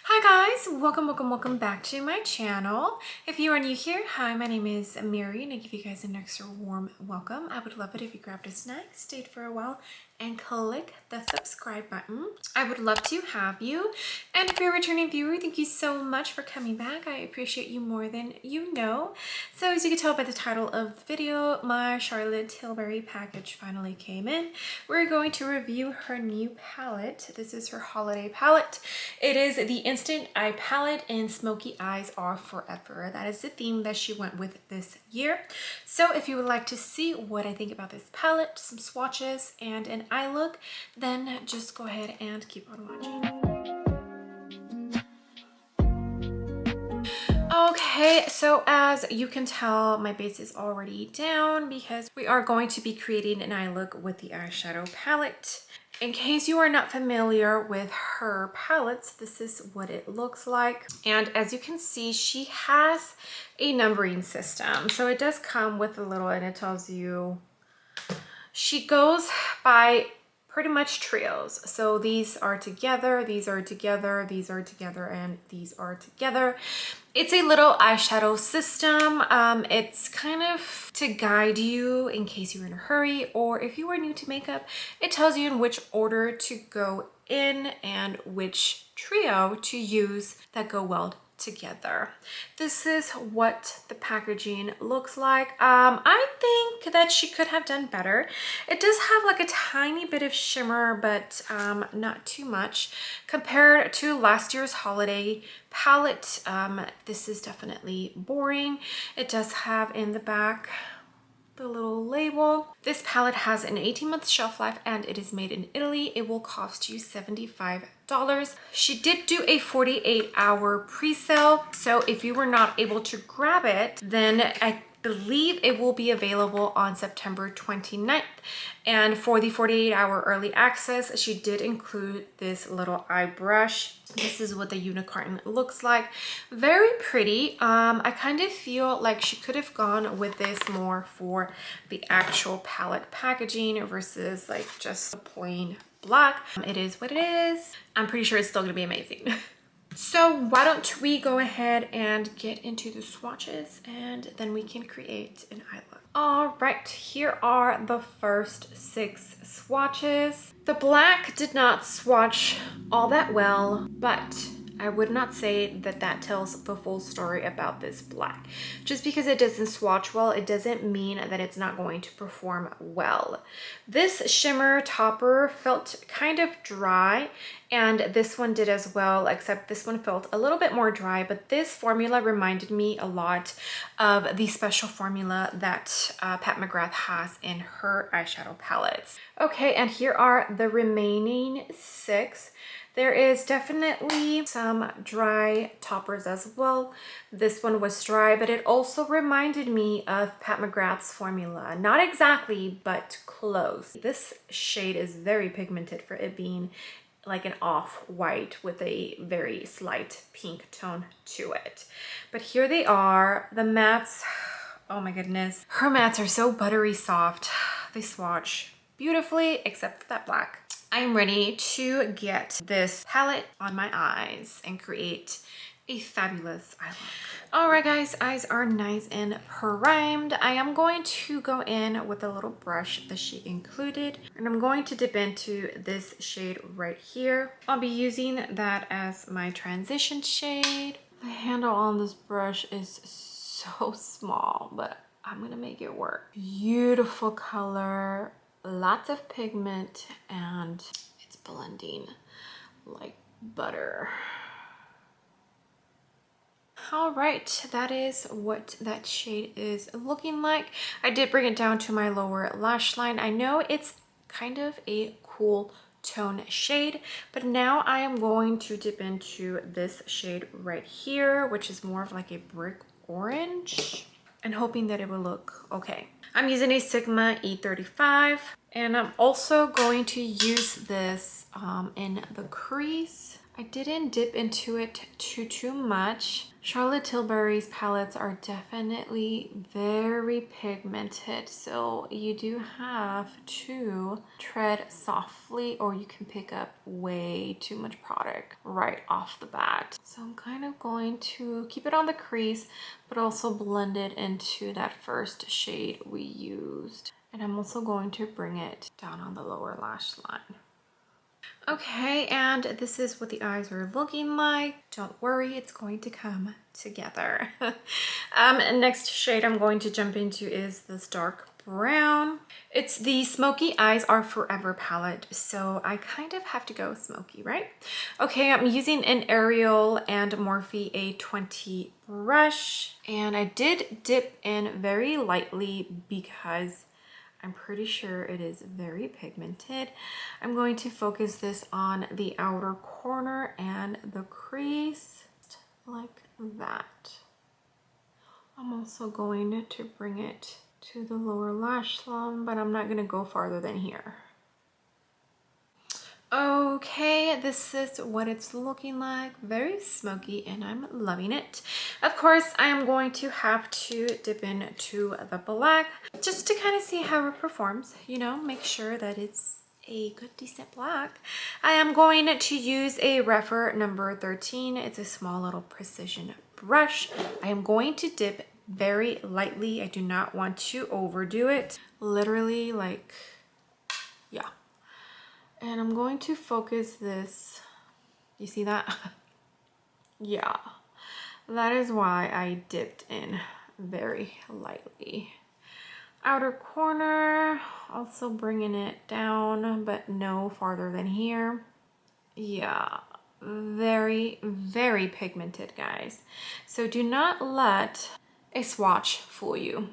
Hi guys, welcome back to my channel. If you are new here, hi, my name is Mary and I give you guys an extra warm welcome. I would love it if you grabbed a snack, stayed for a while, and click the subscribe button. I would love to have you. And if you're a returning viewer, thank you so much for coming back. I appreciate you more than you know. So as you can tell by the title of the video, my Charlotte Tilbury package finally came in. We're going to review her new palette. This is her holiday palette. It is the Instant Eye Palette in Smoky Eyes Are Forever. That is the theme that she went with this year. So if you would like to see what I think about this palette, some swatches, and an eye look, then just go ahead and keep on watching. Okay, so as you can tell, my base is already down because we are going to be creating an eye look with the eyeshadow palette. In case you are not familiar with her palettes, this is what it looks like. And as you can see, she has a numbering system. So it does come with a little, and it tells you, she goes by pretty much trios. So these are together, these are together, these are together, and these are together. It's a little eyeshadow system. It's kind of to guide you in case you're in a hurry, or if you are new to makeup, it tells you in which order to go in and which trio to use that go well together. This is what the packaging looks like. I think that she could have done better. It does have like a tiny bit of shimmer, but not too much compared to last year's holiday palette. This is definitely boring. It does have in the back the little label. This palette has an 18-month shelf life and it is made in Italy. It will cost you $75. She did do a 48-hour pre-sale, so if you were not able to grab it, then I believe it will be available on September 29th. And for the 48-hour early access, she did include this little eye brush. This is what the unicorn looks like. Very pretty. I kind of feel like she could have gone with this more for the actual palette packaging versus like just a plain black. It is what it is. I'm pretty sure it's still gonna be amazing. So why don't we go ahead and get into the swatches and then we can create an eye look. All right, here are the first 6 swatches. The black did not swatch all that well, but I would not say that that tells the full story about this black. Just because it doesn't swatch well, it doesn't mean that it's not going to perform well. This shimmer topper felt kind of dry, and this one did as well, except this one felt a little bit more dry, but this formula reminded me a lot of the special formula that Pat McGrath has in her eyeshadow palettes. Okay, and here are the remaining 6. There is definitely some dry toppers as well. This one was dry, but it also reminded me of Pat McGrath's formula. Not exactly, but close. This shade is very pigmented for it being like an off-white with a very slight pink tone to it. But here they are, the mattes. Oh my goodness. Her mattes are so buttery soft. They swatch beautifully, except for that black. I'm ready to get this palette on my eyes and create a fabulous eye look. All right guys, eyes are nice and primed. I am going to go in with a little brush that she included, and I'm going to dip into this shade right here. I'll be using that as my transition shade. The handle on this brush is so small, but I'm gonna make it work. Beautiful color, lots of pigment, and it's blending like butter. All right, that is what that shade is looking like. I did bring it down to my lower lash line. I know it's kind of a cool tone shade, but now I am going to dip into this shade right here, which is more of like a brick orange, and hoping that it will look okay. I'm using a Sigma E35, and I'm also going to use this in the crease. I didn't dip into it too much. Charlotte Tilbury's palettes are definitely very pigmented, so you do have to tread softly or you can pick up way too much product right off the bat. So I'm kind of going to keep it on the crease, but also blend it into that first shade we used. And I'm also going to bring it down on the lower lash line. Okay, and this is what the eyes are looking like. Don't worry, it's going to come together. Next shade I'm going to jump into is this dark brown. It's the Smokey Eyes Are Forever palette, so I kind of have to go smoky, right? Okay, I'm using an Ariel and Morphe A20 brush, and I did dip in very lightly because I'm pretty sure it is very pigmented. I'm going to focus this on the outer corner and the crease, like that. I'm also going to bring it to the lower lash line, but I'm not gonna go farther than here. Okay, this is what it's looking like. Very smoky and I'm loving it. Of course, I am going to have to dip into the black just to kind of see how it performs, you know, make sure that it's a good decent black. I am going to use a Refer number 13. It's a small little precision brush. I am going to dip very lightly. I do not want to overdo it. Literally, like, yeah. And I'm going to focus this, you see that? Yeah, that is why I dipped in very lightly. Outer corner, also bringing it down, but no farther than here. Yeah, very, very pigmented, guys. So do not let a swatch fool you.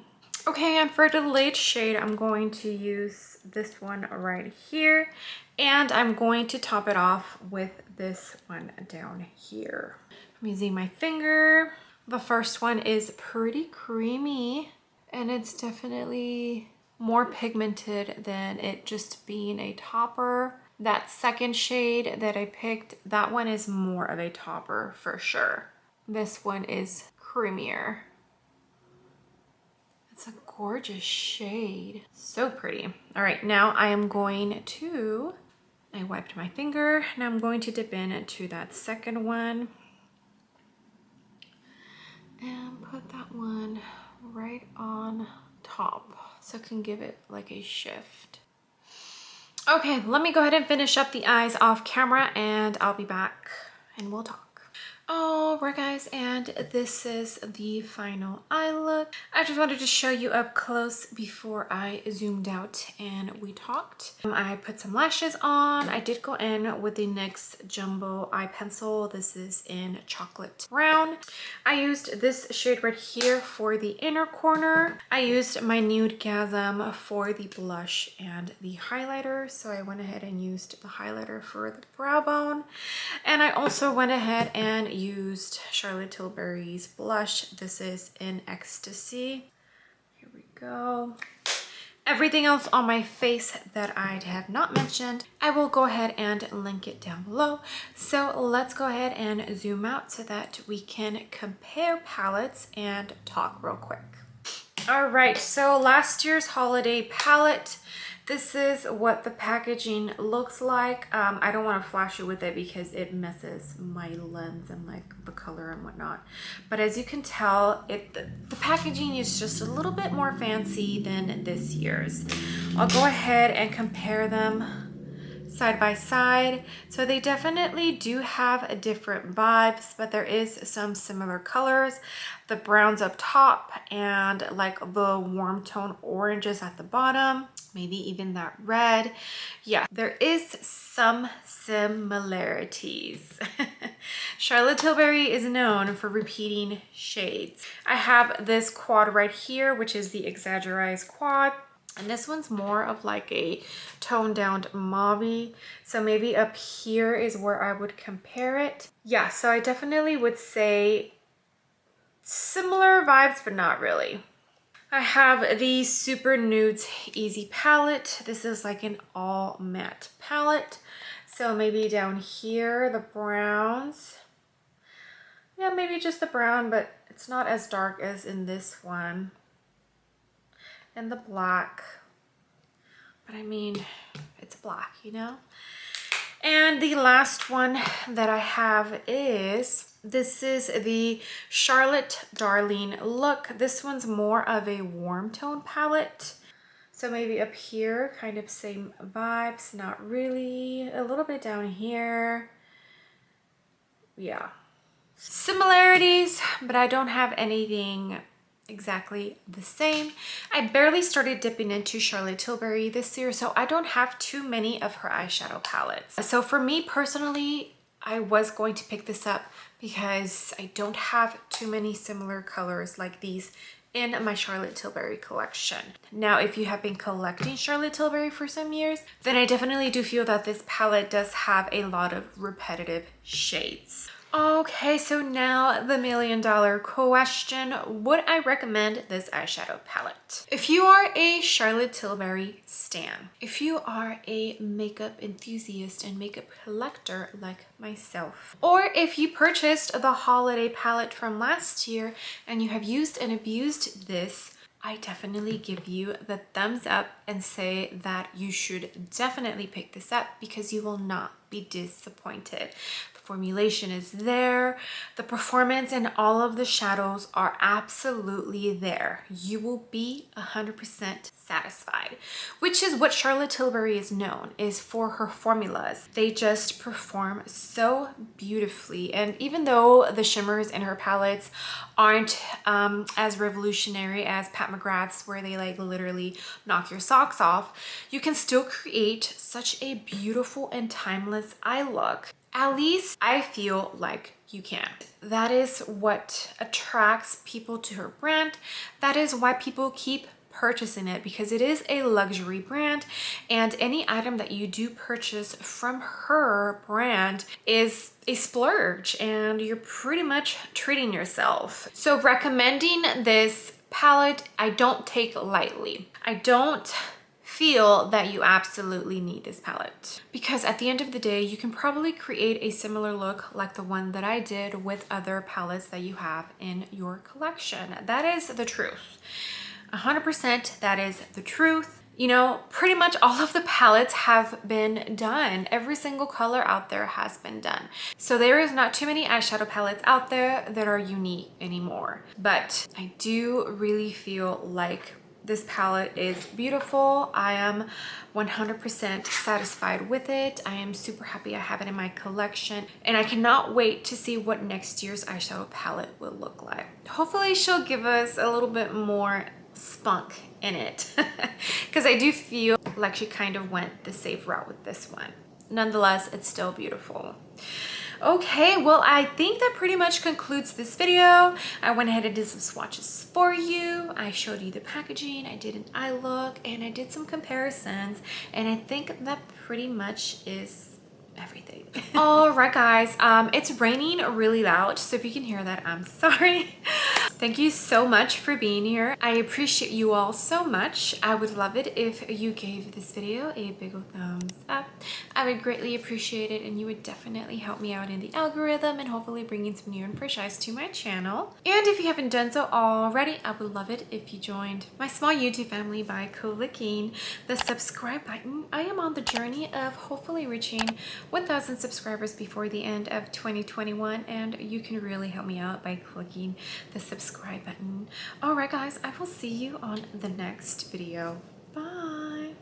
Okay, and for the lid shade, I'm going to use this one right here, and I'm going to top it off with this one down here. I'm using my finger. The first one is pretty creamy, and it's definitely more pigmented than it just being a topper. That second shade that I picked, that one is more of a topper for sure. This one is creamier. It's a gorgeous shade. So pretty. All right, now I am going to, I wiped my finger. Now I'm going to dip into that second one and put that one right on top so it can give it like a shift. Okay, let me go ahead and finish up the eyes off camera and I'll be back and we'll talk. All right, guys, and this is the final eye look. I just wanted to show you up close before I zoomed out and we talked. I put some lashes on. I did go in with the NYX Jumbo Eye Pencil. This is in chocolate brown. I used this shade right here for the inner corner. I used my Nude Gasm for the blush and the highlighter. So I went ahead and used the highlighter for the brow bone. And I also went ahead and used Charlotte Tilbury's blush. This is in Ecstasy. Here we go. Everything else on my face that I have not mentioned, I will go ahead and link it down below. So let's go ahead and zoom out so that we can compare palettes and talk real quick. All right, so last year's holiday palette. This is what the packaging looks like. I don't want to flash you with it because it messes my lens and like the color and whatnot. But as you can tell, the packaging is just a little bit more fancy than this year's. I'll go ahead and compare them side by side. So they definitely do have different vibes, but there is some similar colors. The browns up top and like the warm tone oranges at the bottom, maybe even that red. Yeah, there is some similarities. Charlotte Tilbury is known for repeating shades. I have this quad right here, which is the Exaggerized quad. And this one's more of like a toned down mauve. So maybe up here is where I would compare it. Yeah, so I definitely would say similar vibes, but not really. I have the Super Nudes Easy palette. This is like an all matte palette. So maybe down here, the browns. Yeah, maybe just the brown, but it's not as dark as in this one. And the black. But I mean, it's black, you know? And the last one that I have is, this is the Charlotte Darling look. This one's more of a warm tone palette. So maybe up here, kind of same vibes, not really. A little bit down here. Yeah. Similarities, but I don't have anything exactly the same. I barely started dipping into Charlotte Tilbury this year, so I don't have too many of her eyeshadow palettes. So for me personally, I was going to pick this up because I don't have too many similar colors like these in my Charlotte Tilbury collection. Now, if you have been collecting Charlotte Tilbury for some years, then I definitely do feel that this palette does have a lot of repetitive shades. Okay, so now the million-dollar question. Would I recommend this eyeshadow palette? If you are a Charlotte Tilbury stan, if you are a makeup enthusiast and makeup collector like myself, or if you purchased the holiday palette from last year and you have used and abused this, I definitely give you the thumbs up and say that you should definitely pick this up because you will not be disappointed. Formulation is there, the performance and all of the shadows are absolutely there. You will be 100% satisfied, which is what Charlotte Tilbury is known, is for her formulas. They just perform so beautifully, and even though the shimmers in her palettes aren't as revolutionary as Pat McGrath's, where they like literally knock your socks off, you can still create such a beautiful and timeless eye look. At least I feel like you can. That is what attracts people to her brand. That is why people keep purchasing it, because it is a luxury brand, and any item that you do purchase from her brand is a splurge and you're pretty much treating yourself. So recommending this palette, I don't take lightly. I don't feel that you absolutely need this palette, because at the end of the day you can probably create a similar look like the one that I did with other palettes that you have in your collection. That is the truth. 100%, that is the truth. You know, pretty much all of the palettes have been done. Every single color out there has been done. So there is not too many eyeshadow palettes out there that are unique anymore. But I do really feel like this palette is beautiful. I am 100% satisfied with it. I am super happy I have it in my collection, and I cannot wait to see what next year's eyeshadow palette will look like. Hopefully she'll give us a little bit more spunk in it, because I do feel like she kind of went the safe route with this one. Nonetheless, it's still beautiful. Okay, well, I think that pretty much concludes this video. I went ahead and did some swatches for you. I showed you the packaging, I did an eye look, and I did some comparisons, and I think that pretty much is everything. All right, guys, it's raining really loud, so if you can hear that, I'm sorry. Thank you so much for being here. I appreciate you all so much. I would love it if you gave this video a big ol' thumbs up. I would greatly appreciate it, and you would definitely help me out in the algorithm and hopefully bringing some new and fresh eyes to my channel. And if you haven't done so already, I would love it if you joined my small YouTube family by clicking the subscribe button. I am on the journey of hopefully reaching 1,000 subscribers before the end of 2021, and you can really help me out by clicking the subscribe button. All right, guys, I will see you on the next video.